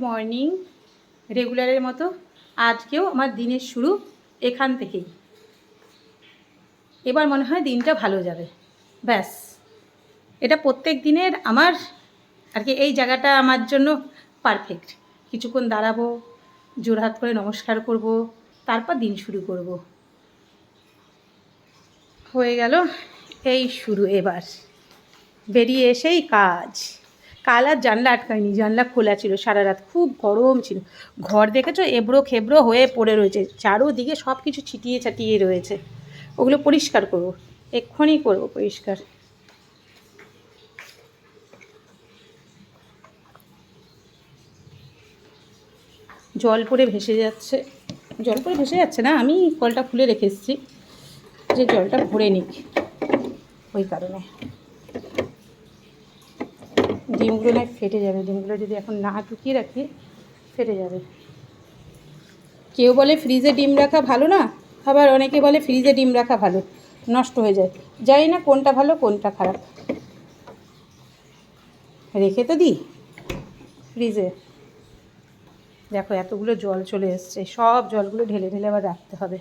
Morning. রেগুলারের মতো আজকেও আমার দিনের শুরু এখান থেকেই। এবার মনে হয় দিনটা ভালো যাবে। ব্যাস, এটা প্রত্যেক দিনের আমার আর কি, এই জায়গাটা আমার জন্য পারফেক্ট। কিছুক্ষণ দাঁড়াবো, জোড়হাত করে নমস্কার করব, তারপর দিন শুরু করব। হয়ে গেল এই শুরু। এবার বেরিয়ে এসেই কাজ। কাল আর জানলা আটকায়নি, জানলা খোলা ছিল সারা রাত, খুব গরম ছিল। ঘর দেখেছো এবড়ো খেবড়ো হয়ে পড়ে রয়েছে, চারোদিকে সব কিছু ছিটিয়ে ছাটিয়ে রয়েছে। ওগুলো পরিষ্কার করবো, এক্ষুনি করবো পরিষ্কার। জল পড়ে ভেসে যাচ্ছে, জল পড়ে ভেসে যাচ্ছে না, আমি কলটা খুলে রেখে এসেছি যে জলটা ভরে নিক, ওই কারণে। ডিমগুলো না ফেটে যাবে, ডিমগুলো যদি এখন না ঢুকিয়ে রাখি ফেটে যাবে। কেউ বলে ফ্রিজে ডিম রাখা ভালো না, আবার অনেকে বলে ফ্রিজে ডিম রাখা ভালো, নষ্ট হয়ে যায়। জানি না কোনটা ভালো কোনটা খারাপ। রেখে তো দিই ফ্রিজে। দেখো এতগুলো জল চলে এসছে, সব জলগুলো ঢেলে ঢেলে আবার রাখতে হবে।